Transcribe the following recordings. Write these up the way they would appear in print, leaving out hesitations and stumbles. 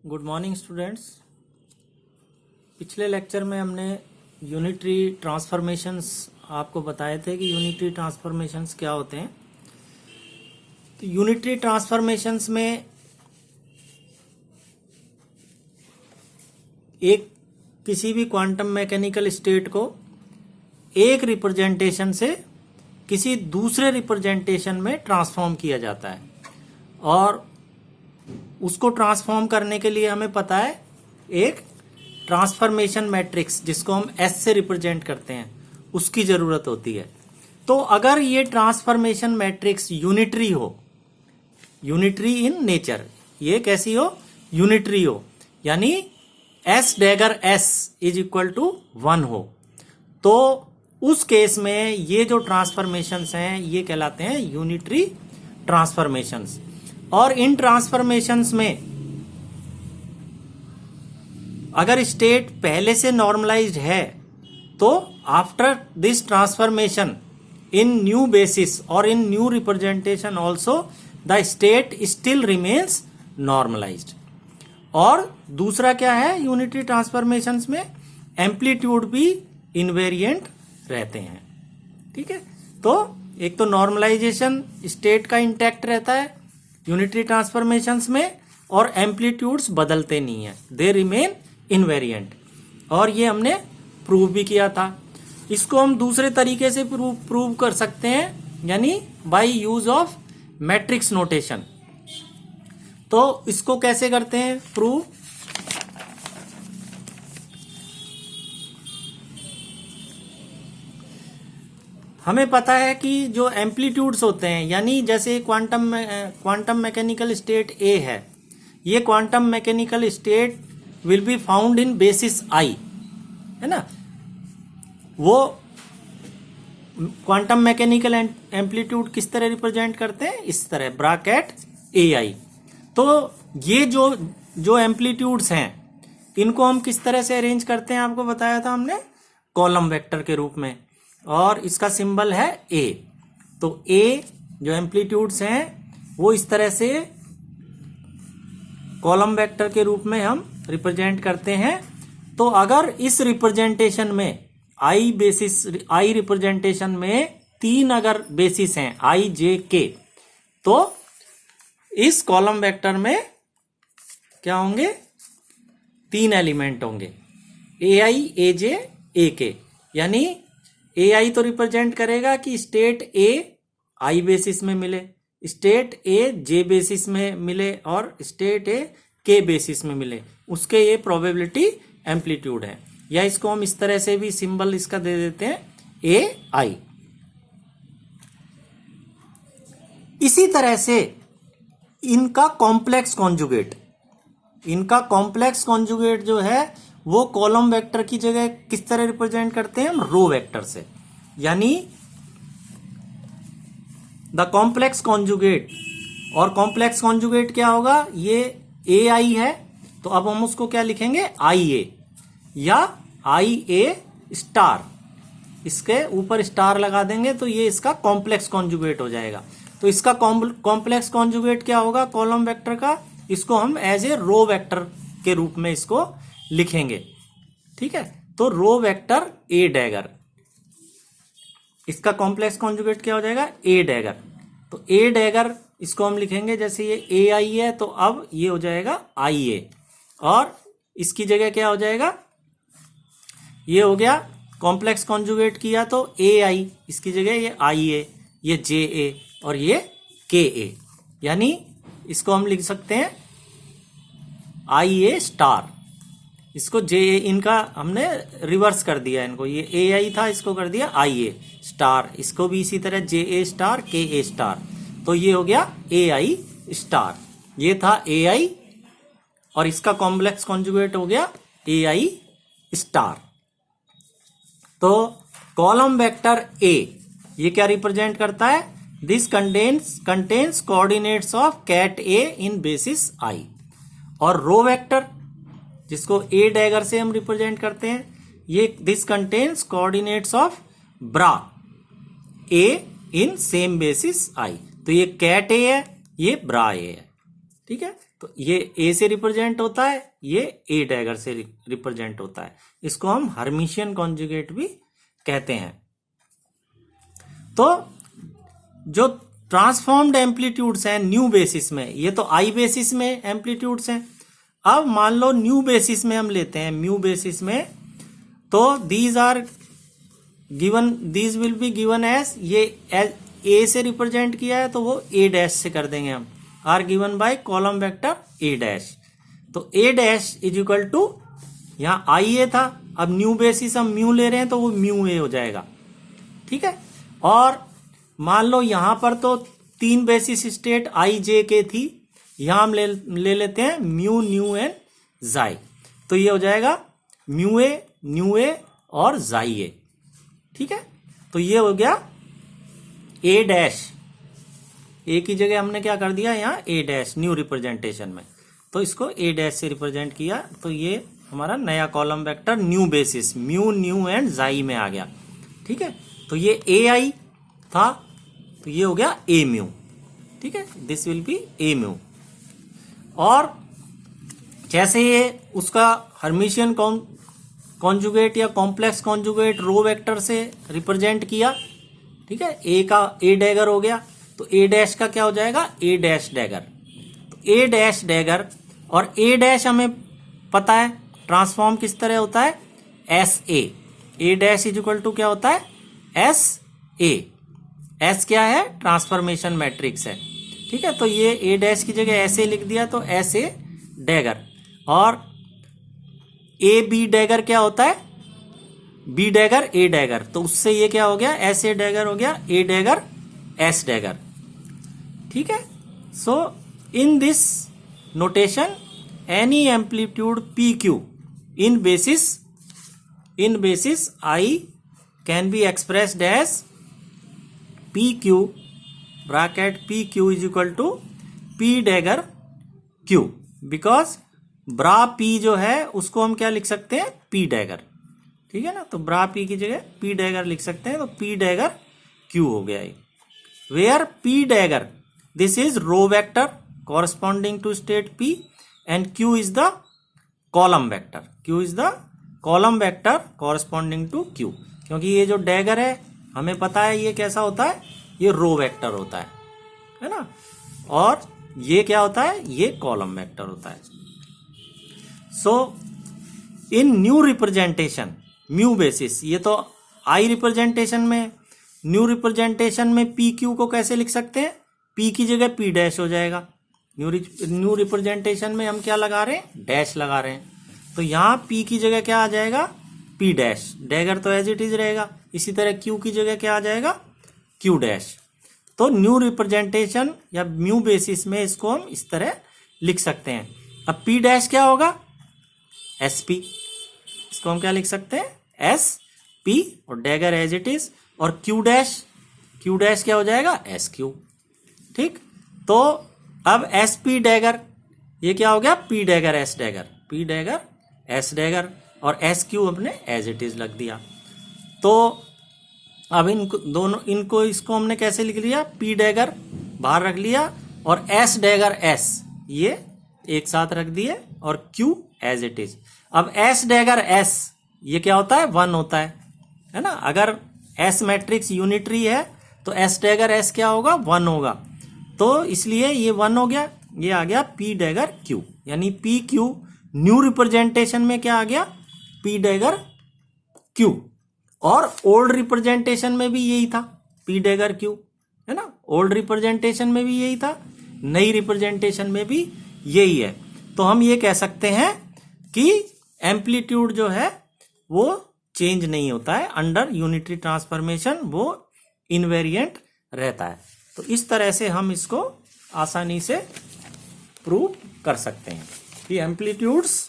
Good morning students. पिछले lecture में हमने यूनिटरी ट्रांसफॉर्मेशंस आपको बताए थे कि यूनिटरी ट्रांसफॉर्मेशंस क्या होते हैं। तो यूनिटरी ट्रांसफॉर्मेशंस में एक किसी भी क्वांटम मैकेनिकल स्टेट को एक रिप्रेजेंटेशन से किसी दूसरे रिप्रेजेंटेशन में ट्रांसफॉर्म किया जाता है और उसको ट्रांसफॉर्म करने के लिए हमें पता है एक ट्रांसफॉर्मेशन मैट्रिक्स जिसको हम एस से रिप्रेजेंट करते हैं उसकी जरूरत होती है। तो अगर ये ट्रांसफॉर्मेशन मैट्रिक्स यूनिटरी हो, यूनिटरी इन नेचर, ये कैसी हो? यूनिटरी हो, यानी S dagger S is equal to 1 हो, तो उस केस में ये जो ट्रांसफॉर्मेशंस हैं ये कहलाते हैं यूनिटरी ट्रांसफॉर्मेशंस। और इन ट्रांसफॉर्मेशंस में अगर स्टेट पहले से नॉर्मलाइज्ड है तो after this transformation in new basis और in new representation also the state still remains normalised. और दूसरा क्या है यूनिटरी ट्रांसफॉर्मेशंस में? एम्पलीट्यूड भी इनवेरिएंट रहते हैं। ठीक है, तो एक तो नॉर्मलाइजेशन स्टेट का इंटैक्ट रहता है यूनिटरी ट्रांसफॉर्मेशंस में और एम्पलीट्यूड्स बदलते नहीं है, दे रिमेन इनवेरिएंट। और ये हमने प्रूव भी किया था। इसको हम दूसरे तरीके से प्रूव कर सकते हैं, यानी by use of matrix notation. तो इसको कैसे करते हैं प्रूव? हमें पता है कि जो एम्पलीट्यूड्स होते हैं, यानी जैसे क्वांटम मैकेनिकल स्टेट ए है, ये quantum mechanical state will be found in basis आई, है ना। वो क्वांटम मैकेनिकल एम्पलीट्यूड किस तरह रिप्रेजेंट करते हैं? इस तरह, ब्रैकेट ए आई। तो ये जो एम्पलीट्यूड्स हैं इनको हम किस तरह से अरेंज करते हैं आपको बताया था हमने, कॉलम वेक्टर के रूप में, और इसका सिंबल है ए। तो ए जो एम्पलीट्यूड्स हैं वो इस तरह से कॉलम वेक्टर के रूप में हम रिप्रेजेंट करते हैं। तो अगर इस रिप्रेजेंटेशन में आई रिप्रेजेंटेशन में 3 अगर बेसिस हैं आई जे के, तो इस कॉलम वेक्टर में क्या होंगे? 3 एलिमेंट होंगे, ए आई ए जे ए के। यानी ए आई तो रिप्रेजेंट करेगा कि स्टेट ए आई बेसिस में मिले, स्टेट ए जे बेसिस में मिले और स्टेट ए के बेसिस में मिले, उसके ये प्रोबेबिलिटी एम्पलीट्यूड है। या इसको हम इस तरह से भी सिंबल इसका दे देते हैं ए आई। इसी तरह से इनका कॉम्प्लेक्स कॉन्जुगेट जो है वो कॉलम वेक्टर की जगह किस तरह रिप्रेजेंट करते हैं? हम रो वेक्टर से। यानी द कॉम्प्लेक्स कॉन्जुगेट, और कॉम्प्लेक्स कॉन्जुगेट क्या होगा? ये ए आई है तो अब हम उसको क्या लिखेंगे? आई ए, या आई ए स्टार, इसके ऊपर स्टार लगा देंगे तो ये इसका कॉम्प्लेक्स कॉन्जुगेट हो जाएगा। तो इसका कॉम्प्लेक्स कॉन्जुगेट क्या होगा कॉलम वेक्टर का? इसको हम एज ए रो वेक्टर के रूप में इसको लिखेंगे। ठीक है, तो रो वेक्टर ए डैगर, इसका कॉम्प्लेक्स कॉन्जुगेट क्या हो जाएगा? ए डैगर। तो ए डैगर इसको हम लिखेंगे, जैसे ये ए आई है तो अब ये हो जाएगा आई ए, और इसकी जगह क्या हो जाएगा? ये हो गया कॉम्प्लेक्स कॉन्जुगेट किया तो ए आई, इसकी जगह ये आई ए, ये जे ए और ये के ए। यानी इसको हम लिख सकते हैं आई ए स्टार, इसको जे ए, इनका हमने रिवर्स कर दिया इनको, ये ए आई था इसको कर दिया आई ए स्टार, इसको भी इसी तरह जे ए स्टार के ए स्टार, तो ये हो गया ए आई स्टार। ये था ए आई और इसका कॉम्प्लेक्स कॉन्जुगेट हो गया ए आई स्टार। तो कॉलम वेक्टर ए ये क्या रिप्रेजेंट करता है? This contains coordinates of ket A in basis I. और रो वेक्टर जिसको ए डैगर से हम रिप्रेजेंट करते हैं, ये this contains coordinates of bra A in same basis I. तो ये कैट ए है, ये ब्रा ए है। ठीक है, तो ये ए से रिप्रेजेंट होता है, ये ए डैगर से रिप्रेजेंट होता है। इसको हम हर्मिशियन कॉन्जुगेट भी कहते हैं। तो जो ट्रांसफॉर्म्ड एम्पलीट्यूड्स हैं न्यू बेसिस में, ये तो आई बेसिस में एम्पलीट्यूड्स हैं। अब मान लो न्यू बेसिस में हम लेते हैं, म्यू बेसिस में, तो these are given, these will be given as, ये ए से रिप्रेजेंट किया है तो वो ए डैश से कर देंगे हम, are given by column vector A dash. तो A dash is equal to, यहां आई ए था, अब न्यू बेसिस हम म्यू ले रहे हैं तो वो म्यू ए हो जाएगा। ठीक है, और मान लो यहां पर तो 3 बेसिस स्टेट आई जे के थी, यहां हम ले लेते हैं म्यू न्यू एंड जाई, तो ये हो जाएगा म्यू ए, न्यू ए और जाई ए। ठीक है, तो ये हो गया ए डैश, ए की जगह हमने क्या कर दिया यहाँ ए डैश न्यू रिप्रेजेंटेशन में, तो इसको ए डैश से रिप्रेजेंट किया, तो ये हमारा नया column vector new basis mu new and जाई में आ गया। ठीक है, तो ये ए आई था, तो ये हो गया ए म्यू। ठीक है, this will be A mu. और जैसे ये उसका हर्मिशियन कॉन्जुगेट या कॉम्प्लेक्स कॉन्जुगेट रो वेक्टर से रिप्रेजेंट किया, ठीक है, ए का ए डैगर हो गया, तो ए डैश का क्या हो जाएगा ए डैश डैगर। तो ए डैश डैगर, और ए डैश हमें पता है ट्रांसफॉर्म किस तरह होता है, S A dash is equal to क्या होता है एस ए। एस क्या है, ट्रांसफॉर्मेशन मैट्रिक्स है। ठीक है, तो ये ए डैश की जगह ऐसे लिख दिया, तो एस ए डैगर। और ए बी डैगर क्या होता है, बी डैगर ए डैगर, तो उससे ये क्या हो गया एस ए डैगर हो गया ए डैगर एस डैगर। ठीक है, so in this notation any amplitude P Q in basis I can be expressed as P Q bracket P Q is equal to P dagger Q, because bra P जो है उसको हम क्या लिख सकते हैं पी डैगर। ठीक है ना, तो ब्रा पी की जगह पी डैगर लिख सकते हैं, तो पी डैगर क्यू हो गया ये। Where P dagger, this is row vector corresponding to state P and Q is the column vector, Q is the column vector corresponding to Q, क्योंकि ये जो डैगर है हमें पता है ये कैसा होता है, ये रो वेक्टर होता है ना, और ये क्या होता है, ये कॉलम वेक्टर होता है। सो इन न्यू रिप्रेजेंटेशन म्यू बेसिस, ये तो आई रिप्रेजेंटेशन में, न्यू रिप्रेजेंटेशन में पी क्यू को कैसे लिख सकते हैं, पी की जगह पी डैश हो जाएगा। न्यू रिप्रेजेंटेशन में हम क्या लगा रहे हैं, डैश लगा रहे हैं, तो यहां पी की जगह क्या आ जाएगा पी डैश, डैगर तो एज इट इज रहेगा। इसी तरह क्यू की जगह क्या आ जाएगा क्यू डैश। तो न्यू रिप्रेजेंटेशन या म्यू बेसिस में इसको हम इस तरह लिख सकते हैं। अब पी डैश क्या होगा एस पी, इसको हम क्या लिख सकते हैं एस पी, और डैगर एज इट इज, और क्यू डैश क्या हो जाएगा एस क्यू। ठीक, तो अब एस पी डैगर ये क्या हो गया P dagger S dagger, P dagger S dagger, और एस क्यू हमने एज इट इज लग दिया। तो अब इनको इसको हमने कैसे लिख लिया, पी डैगर बाहर रख लिया और एस डैगर एस ये एक साथ रख दिए और क्यू एज इट इज। अब एस डैगर एस ये क्या होता है 1 होता है ना, अगर एस मैट्रिक्स यूनिटरी है तो एस डैगर एस क्या होगा 1 होगा, तो इसलिए ये 1 हो गया, ये आ गया पी डैगर क्यू, यानी पी क्यू न्यू रिप्रेजेंटेशन में क्या आ गया पी डैगर क्यू, और ओल्ड रिप्रेजेंटेशन में भी यही था पी डैगर क्यू, है ना, ओल्ड रिप्रेजेंटेशन में भी यही था, नई रिप्रेजेंटेशन में भी यही है। तो हम ये कह सकते हैं कि एम्पलीट्यूड जो है वो चेंज नहीं होता है अंडर यूनिटरी ट्रांसफॉर्मेशन, वो इनवेरिएंट रहता है। तो इस तरह से हम इसको आसानी से प्रूव कर सकते हैं कि amplitudes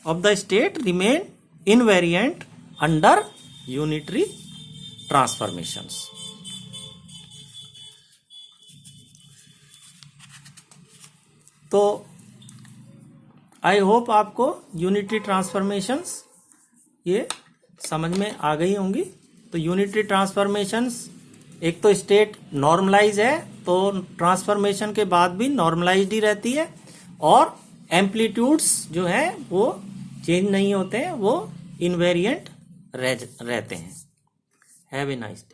of the state remain invariant under unitary transformations. तो आई होप आपको यूनिटरी ट्रांसफॉर्मेशंस ये समझ में आ गई होंगी। तो यूनिटरी ट्रांसफॉर्मेशंस, एक तो स्टेट नॉर्मलाइज है तो ट्रांसफॉर्मेशन के बाद भी नॉर्मलाइज्ड ही रहती है, और एम्पलीट्यूड्स जो है वो चेंज नहीं होते हैं, वो इनवेरिएंट रहते हैं। Have a nice day.